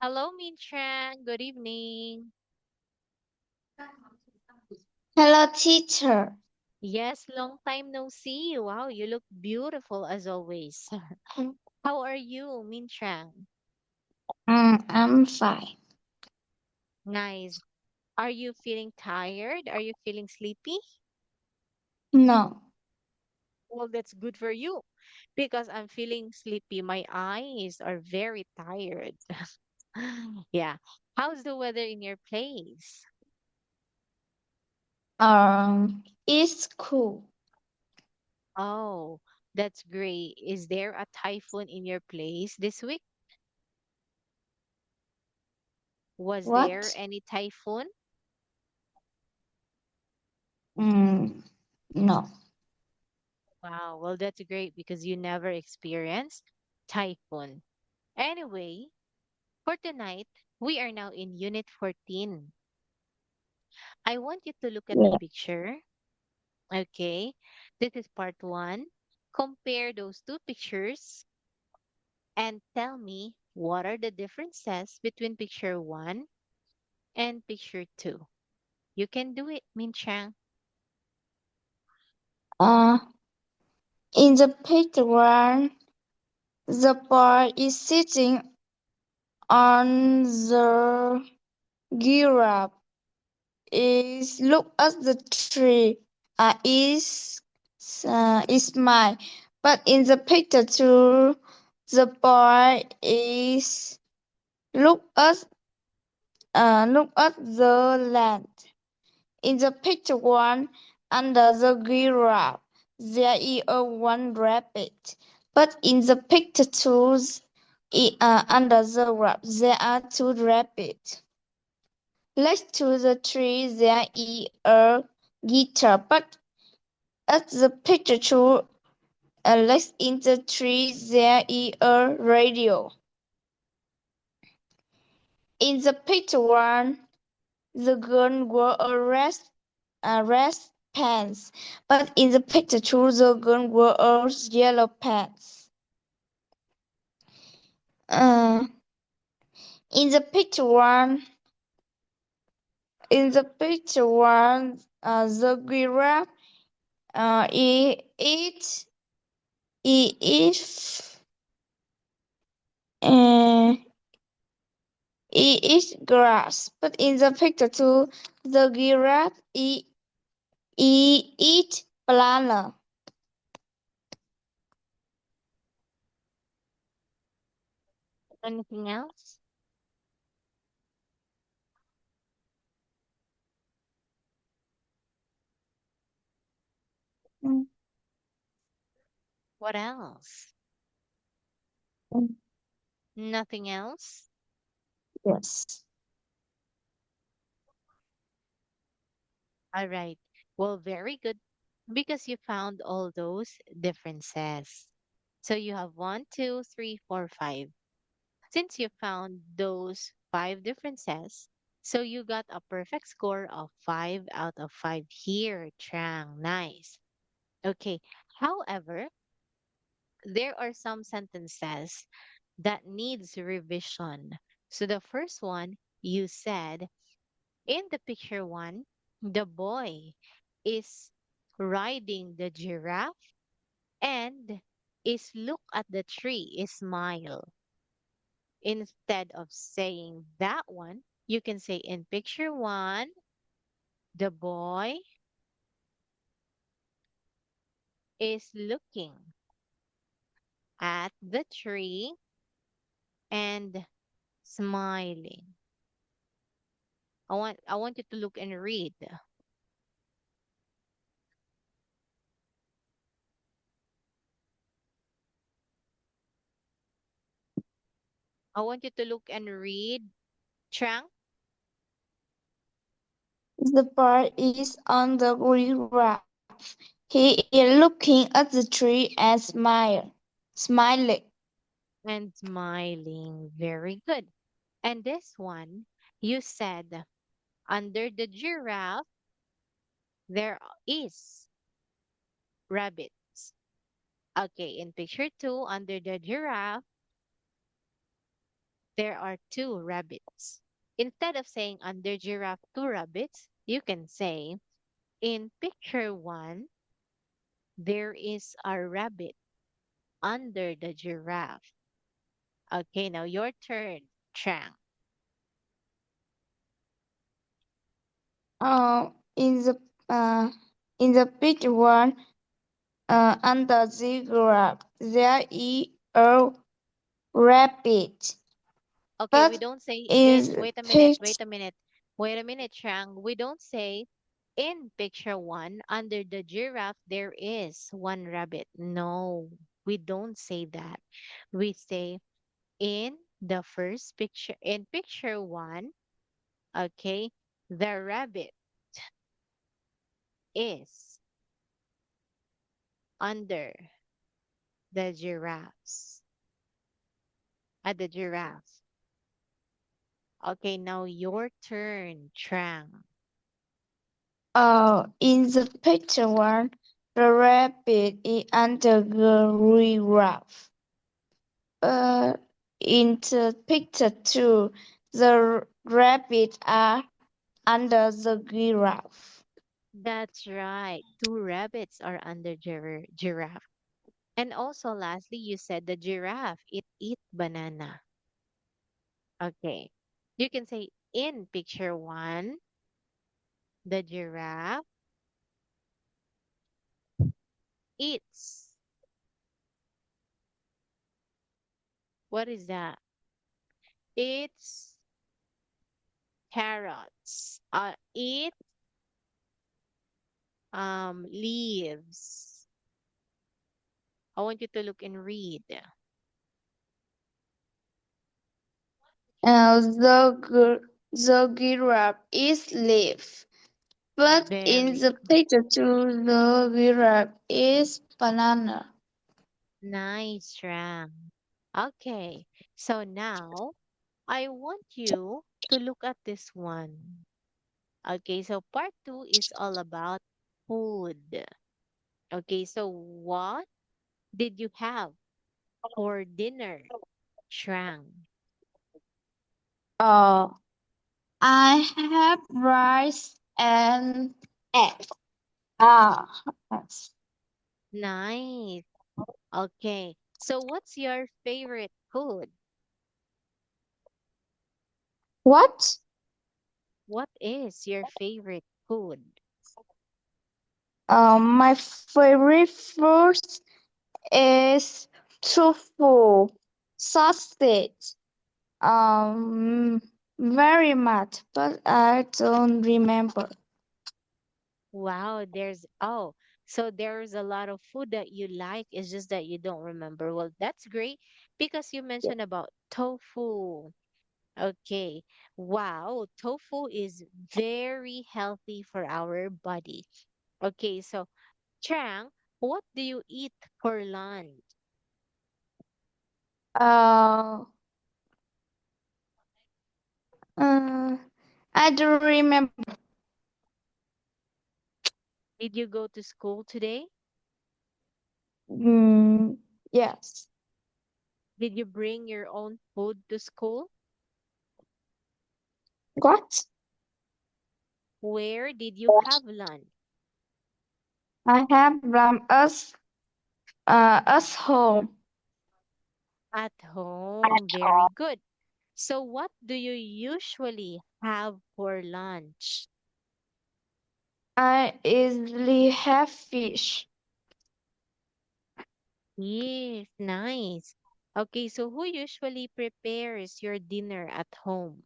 Hello, Minchang. Good evening. Hello, teacher. Yes, long time no see. Wow, you look beautiful as always. How are you, Minchang? I'm fine. Nice. Are you feeling tired? Are you feeling sleepy? No. Well, that's good for you because I'm feeling sleepy. My eyes are very tired. Yeah. How's the weather in your place? It's cool. Oh, that's great. Is there a typhoon in your place this week? Was there What? any typhoon? Mm, no. Wow, well, that's great because you never experienced typhoon. Anyway, for tonight, we are now in Unit 14. I want you to look at the Yeah. picture. Okay, this is part one. Compare those two pictures and tell me what are the differences between picture one and picture two. You can do it, Min Chang. Uh, in the picture one, the boy is sitting on the giraffe. Is look at the tree. Is mine. But in the picture two, the boy is look at look at the land. In the picture one, under the giraffe, there is a one rabbit. But in the picture two, under the giraffe, there are two rabbits. Next to the tree, there is a guitar. But at the picture two, next in the tree, there is a radio. In the picture one, the girl wore red pants, but in the picture two, the girl wore yellow pants. Uh, in the picture one, the giraffe he eats uh, he eats grass, but in the picture two, the giraffe he eats banana. Anything else? Mm, What else? mm, Nothing else? yes. All right. Well, very good because you found all those differences. So you have one, two, three, four, five. Since you found those five differences, so you got a perfect score of 5 out of 5 here, Trang. Nice. Okay. However, there are some sentences that needs revision. So the first one, you said in the picture one, the boy is riding the giraffe and is look at the tree, is smile. Instead of saying that one, you can say in picture one, the boy is looking at the tree and smiling. I want you to look and read. I want you to look and read. Trang, The bird is on the giraffe. He is looking at the tree and smiling. and smiling. Very good. And this one, you said under the giraffe, there is rabbits. Okay, in picture two, under the giraffe, there are two rabbits. Instead of saying under giraffe, two rabbits, you can say in picture one, there is a rabbit under the giraffe. Okay, now your turn, Chang. Uh, in the uh, in the picture one, under the graph, there is a rabbit, Okay, we but don't say is wait a minute, picture. wait a minute, Chang. We don't say in picture one, under the giraffe, there is one rabbit. No, we don't say that. We say in the first picture, in picture one, okay, the rabbit is under the giraffes, at the giraffe. Okay, now your turn, Trang. In the picture one, the rabbit is under the giraffe. Uh, in the picture two, the rabbit are under the giraffe. That's right. Two rabbits are under giraffe. And also, lastly, you said the giraffe, it eat banana. Okay. You can say in picture one, the giraffe eats. What is that? It's carrots. Eat leaves. I want you to look and read. The giraffe is leaf, but in Very the picture two, the giraffe is banana. nice, Ram. Okay. So now I want you to look at this one. Okay, so part two is all about food. Okay, so what did you have for dinner, Trang? Uh, I have rice and egg. Ah, yes. Nice. Okay, so what's your favorite food? What? What is your favorite food? My favorite fruit is tofu, sausage. Um, very much, but I don't remember. Wow, so there's a lot of food that you like. It's just that you don't remember. Well, that's great because you mentioned about tofu. Okay. Wow, tofu is very healthy for our body. Okay, so Trang, what do you eat for lunch? Uh, uh, I don't remember. Did you go to school today? Mm, yes. Did you bring your own food to school? What? Where did you have lunch? I have us home. At home. Very good. So what do you usually have for lunch? I easily have fish. Yes, nice. Okay, so who usually prepares your dinner at home?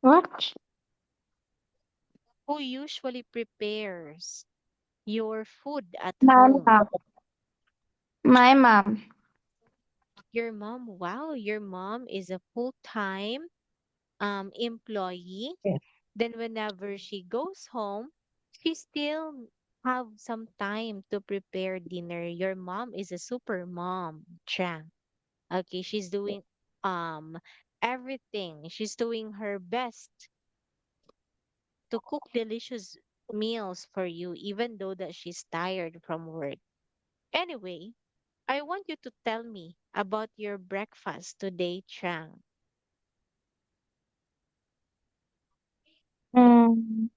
What? Who usually prepares your food at My home? mom. My mom. Your mom. Wow, your mom is a full-time employee. Then whenever she goes home, she still have some time to prepare dinner. Your mom is a super mom, Trang. Okay, she's doing um everything. She's doing her best to cook delicious meals for you, even though that she's tired from work. Anyway, I want you to tell me about your breakfast today, Chang. Mm,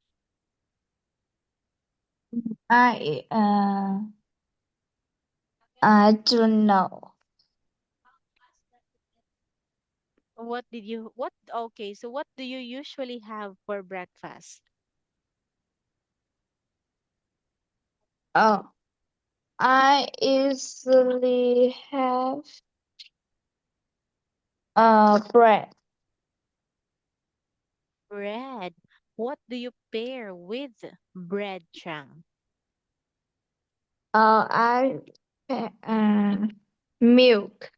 I uh I don't know. Okay, so what do you usually have for breakfast? Oh, I usually have bread. Bread. What do you pair with bread, Chang? I milk.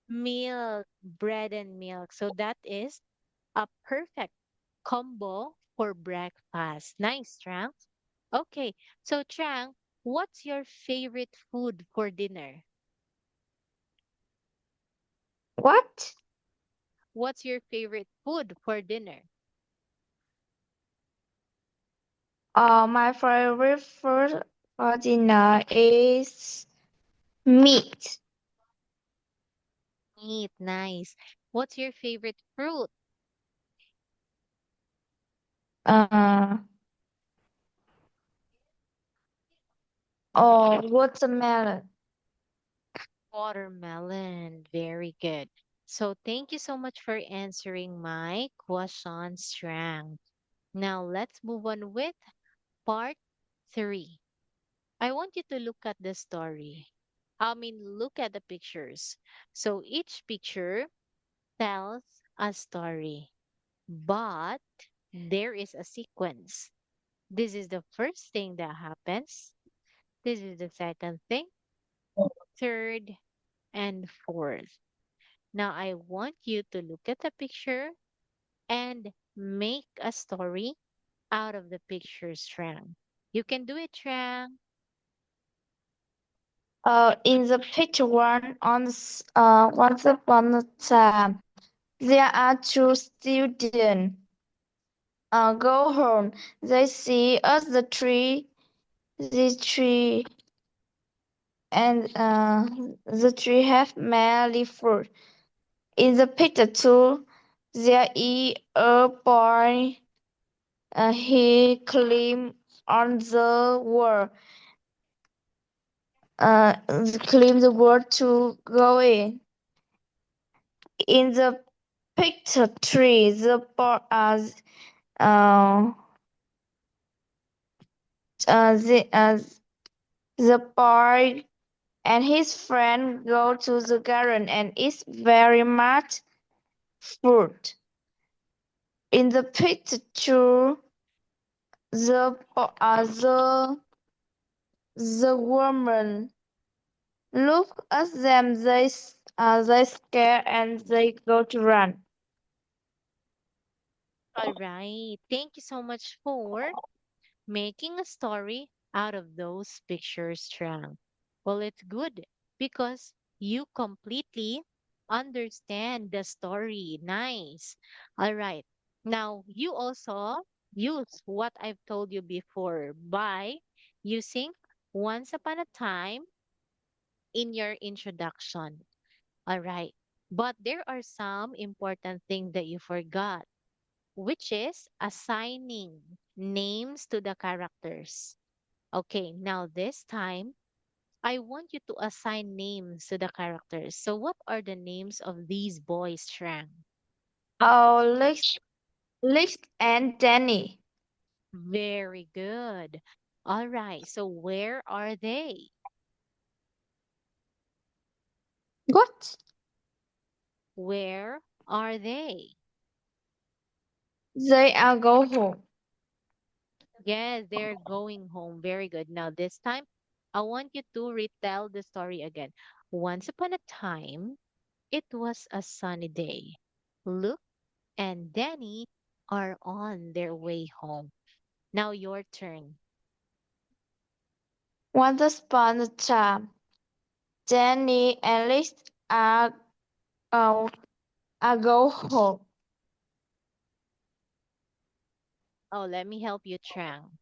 Milk, bread and milk. So that is a perfect combo for breakfast. Nice, Chang. Okay, so Chang, what's your favorite food for dinner? What? What's your favorite food for dinner? My favorite food for dinner is meat. Meat, nice. What's your favorite fruit? Uh, or watermelon. Watermelon. Very good. So thank you so much for answering my question, Strang. Now let's move on with part three. I want you to look at the story. Look at the pictures. So each picture tells a story, but there is a sequence. This is the first thing that happens. This is the second thing, third, and fourth. Now I want you to look at the picture and make a story out of the picture, Trang. You can do it, Trang. In the picture one, once upon a time, there are two students. Go home. They see us the tree, and the tree have many fruit. In the picture two, there is a boy. He climbed on the wall. Climbed the wall to go in. In the picture three, uh, uh, the, uh, the boy and his friend go to the garden and eat very much fruit. In the picture, the woman look at them. They scare and they go to run. All right. Thank you so much for making a story out of those pictures, Trang. Well, it's good because you completely understand the story. Nice. All right. Now, you also use what I've told you before by using once upon a time in your introduction. All right. But there are some important things that you forgot, which is assigning names to the characters. Okay, now this time, I want you to assign names to the characters. So, what are the names of these boys, Trang? Oh, Lex and Danny. Very good. All right, so where are they? What? Where are they? They are go home. Yes, they're going home. Very good. Now, this time, I want you to retell the story again. Once upon a time, it was a sunny day. Luke and Danny are on their way home. Now, your turn. Once upon a time, Danny and Lex uh, are go home. Oh, let me help you, Trang.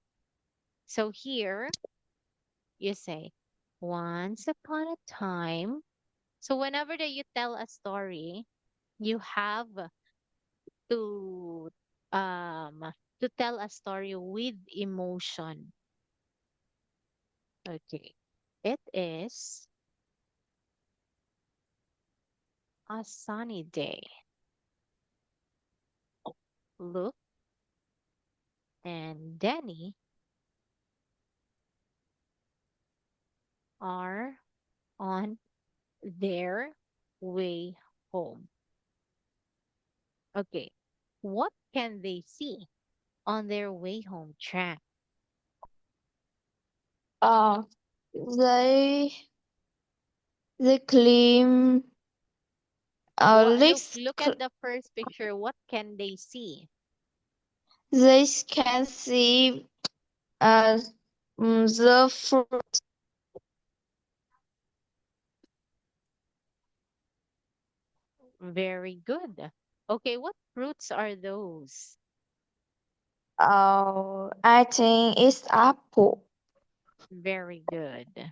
So, here you say, Once upon a time. So whenever that you tell a story, you have to um to tell a story with emotion. Okay. It is a sunny day. Luke and Danny are on their way home. Okay. What can they see on their way home track? Uh, they they climb. What look Let's look at the first picture. What can they see? they can see uh the fruit. Very good. Okay, what fruits are those? I think it's apple. Very good.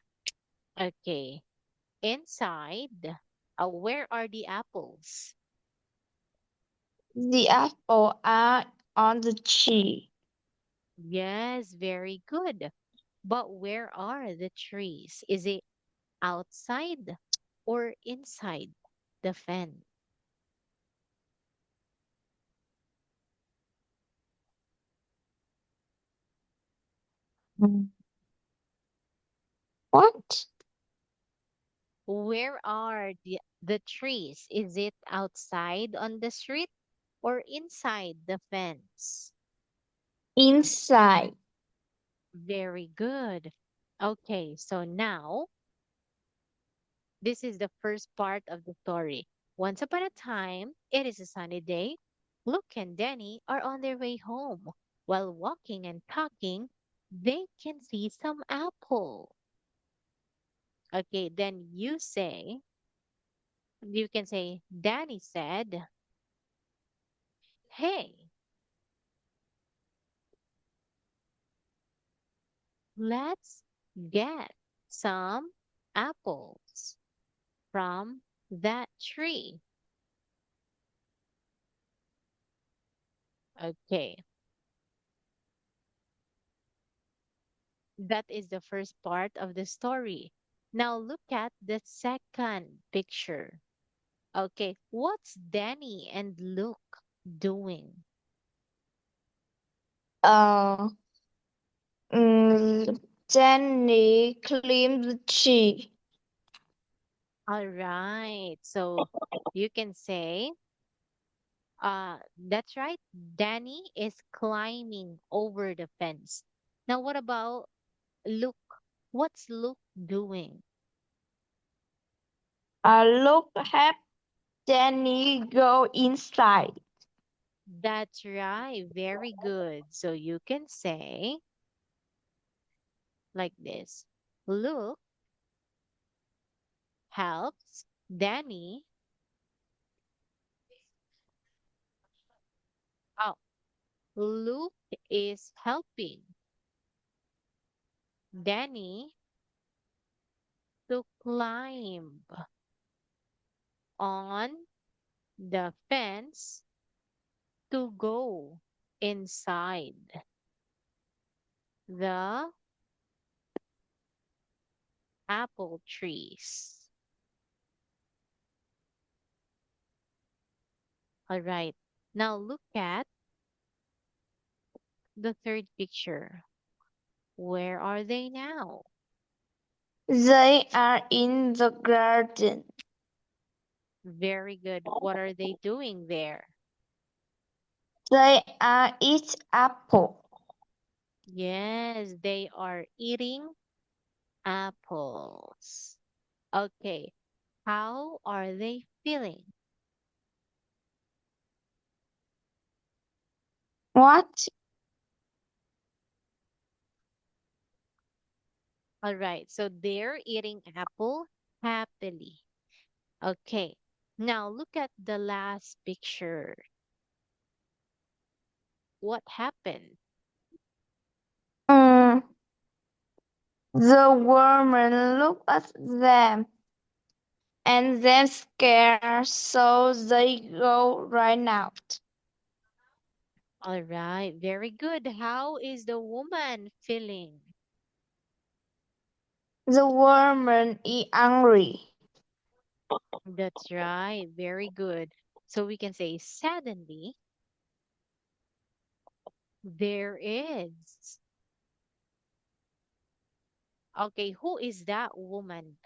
Okay. Inside, where are the apples? The apple are on the tree. Yes, very good. But where are the trees? Is it outside or inside the fence? Mm. What? Where are the trees? Is it outside on the street or inside the fence? Inside. Very good. Okay, so now this is the first part of the story. Once upon a time, it is a sunny day. Luke and Danny are on their way home. While walking and talking, they can see some apple. Okay, then you can say, Danny said, hey, let's get some apples from that tree. Okay, that is the first part of the story. Now look at the second picture. Okay, what's Danny and Luke doing? Uh, Jenny climbed the tree. All right, so you can say, that's right, Danny is climbing over the fence. Now, what about Luke? What's Luke doing? Look at Jenny go inside. That's right, very good. So you can say like this: Luke helps Danny. Oh, Luke is helping Danny to climb on the fence to go inside the apple trees. All right. Now look at the third picture. Where are they now? They are in the garden. Very good. What are they doing there? They are eat apple. Yes, they are eating apples. Okay. How are they feeling? What? All right. So they're eating apple happily. Okay. Now look at the last picture. What happened? Mm, The woman looked at them and then scared, so they go right out. All right, very good. How is the woman feeling? The woman is angry. That's right, very good. So we can say, suddenly, there is. Okay, who is that woman?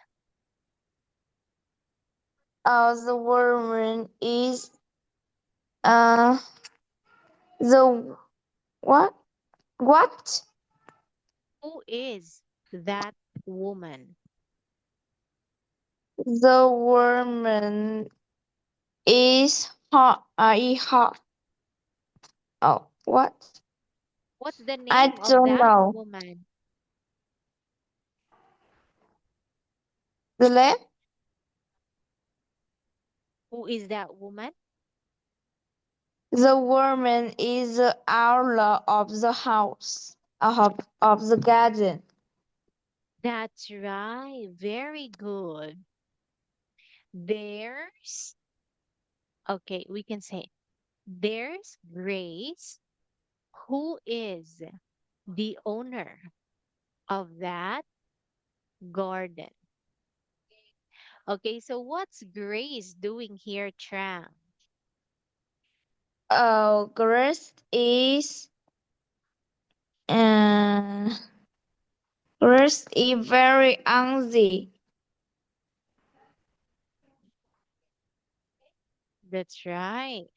The woman is uh the what? What? Who is that woman? The woman is hot. Is hot. Oh, what? What's the I name of don't that know. woman? The left. Who is that woman? The woman is the owner of the house, of the garden. That's right, very good. There's, okay, we can say, there's Grace, who is the owner of that garden. Okay, so what's Grace doing here, Trang? Oh, uh, Grace is very angry. That's right.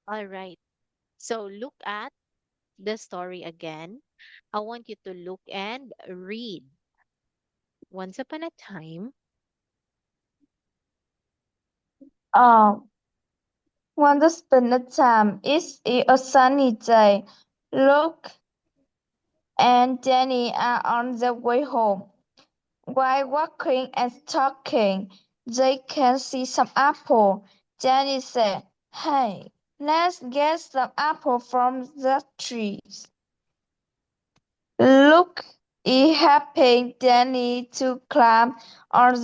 All right. So look at the story again. I want you to look and read. Once upon a time, Um, Once upon a time, it's a sunny day. Luke and Danny are on their way home. While walking and talking, they can see some apple. Danny said, "Hey, let's get some apple from the trees." Luke is helping Danny to climb on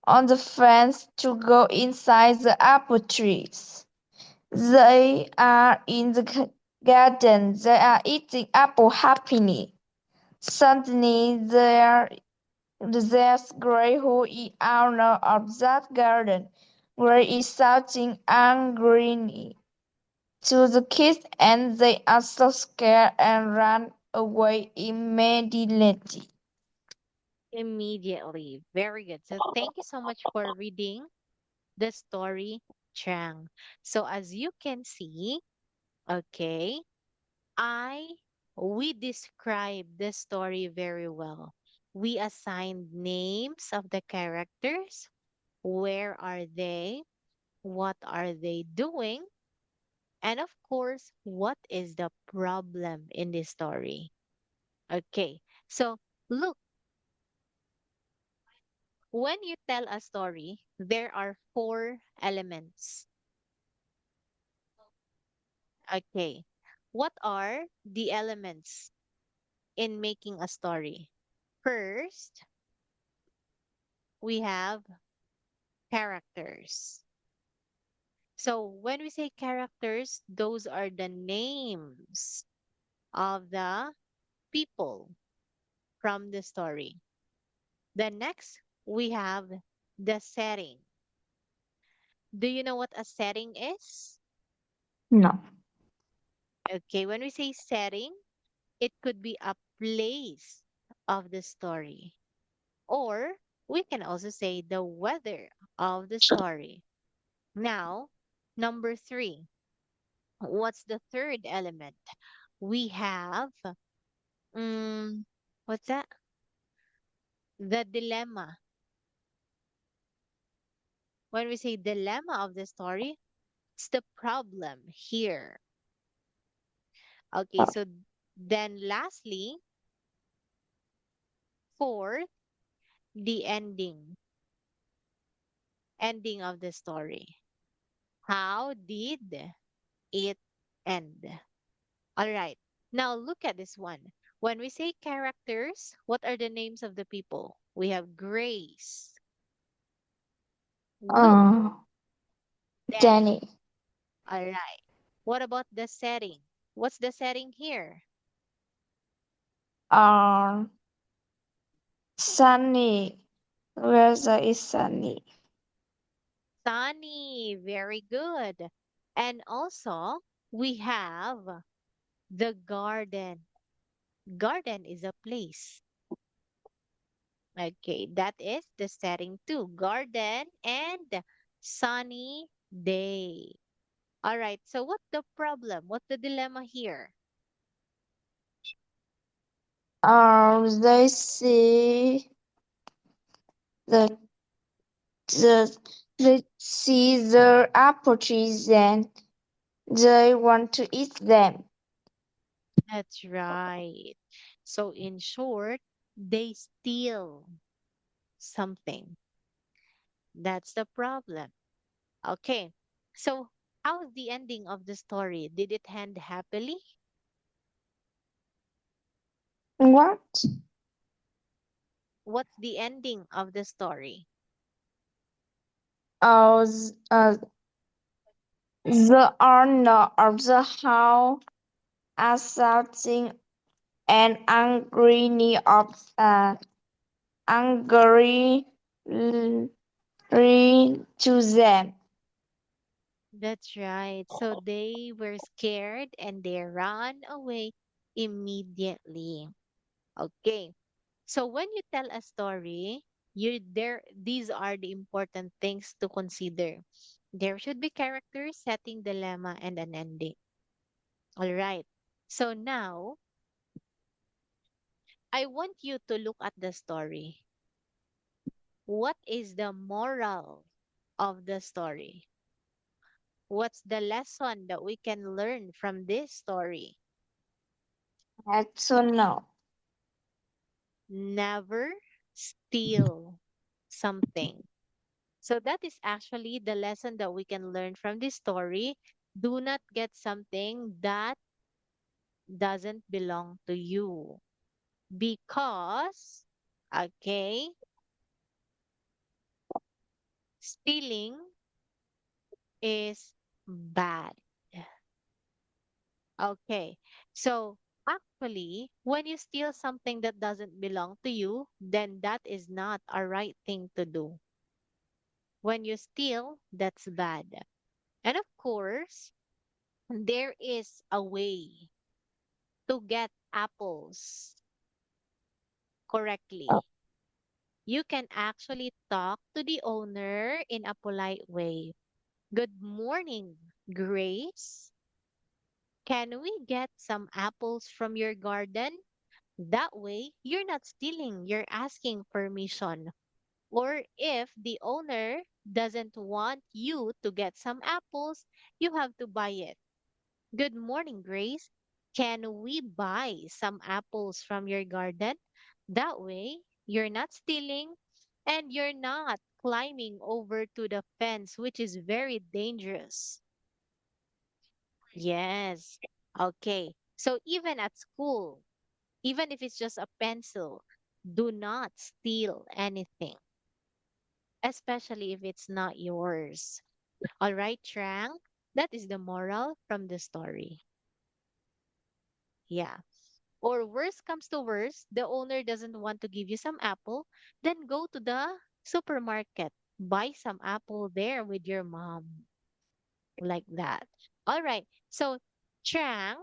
on the fence to go inside the apple trees. They are in the garden. They are eating apple happily. Suddenly, there's Gray, who is owner of that garden. Gray is shouting angrily to the kids, and they are so scared and run away immediately. immediately. Very good. So thank you so much for reading the story, Trang. So as you can see, okay, I we describe the story very well. We assigned names of the characters. Where are they? What are they doing? And of course, what is the problem in this story? Okay, so look, when you tell a story, there are four elements. Okay, what are the elements in making a story? First, we have characters. So when we say characters, those are the names of the people from the story. The next, we have the setting. Do you know what a setting is? No. Okay, when we say setting, it could be a place of the story. Or we can also say the weather of the story. Now, number three, what's the third element? We have, um, what's that? The dilemma. When we say dilemma of the story, What's the problem here? Okay, so then lastly, fourth, the ending of the story. How did it end? All right. Now look at this one. When we say characters, what are the names of the people? We have Grace, Luke, Uh, Danny. Danny. All right. What about the setting? What's the setting here? Uh, Sunny. Weather is sunny. Sunny. Very good. And also, we have the garden. Garden is a place. Okay, that is the setting too. Garden and sunny day. All right, so what's the problem? What's the dilemma here? They see the the they see the apple trees and they want to eat them. That's right. So, in short, they steal something. That's the problem. Okay, so how's the ending of the story? Did it end happily? What? What's the ending of the story? Uh, the owner of the house are shouting and angry to them. That's right. So they were scared and they ran away immediately. Okay. So when you tell a story, these are the important things to consider. There should be characters, setting, dilemma, and an ending. All right. So now I want you to look at the story. What is the moral of the story? What's the lesson that we can learn from this story? So no. Never steal something. So that is actually the lesson that we can learn from this story. Do not get something that doesn't belong to you because, okay, stealing is bad. Okay, so actually, when you steal something that doesn't belong to you, then that is not a right thing to do. When you steal, that's bad. And of course, there is a way to get apples correctly. You can actually talk to the owner in a polite way. Good morning, Grace. Can we get some apples from your garden? That way, you're not stealing, you're asking permission. Or if the owner doesn't want you to get some apples, you have to buy it. Good morning, Grace. Can we buy some apples from your garden? That way, you're not stealing and you're not climbing over to the fence, which is very dangerous. Yes. Okay. So even at school, even if it's just a pencil, do not steal anything, especially if it's not yours. All right, Trang? That is the moral from the story. Yeah. Or worst comes to worst, the owner doesn't want to give you some apple, then go to the supermarket. Buy some apple there with your mom. Like that. All right. So, Trang,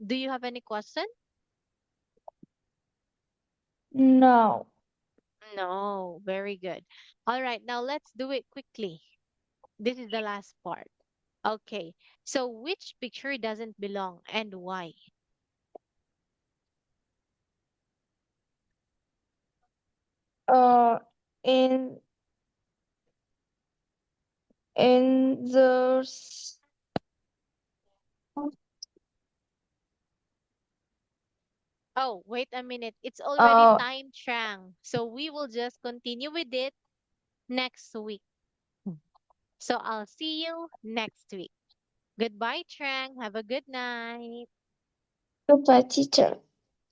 do you have any question? No. No. Very good. All right. Now let's do it quickly. This is the last part. Okay. So, which picture doesn't belong and why? Uh, in in the Oh, wait a minute. It's already uh time, Trang. So we will just continue with it next week. So I'll see you next week. Goodbye, Trang. Have a good night. goodbye, teacher.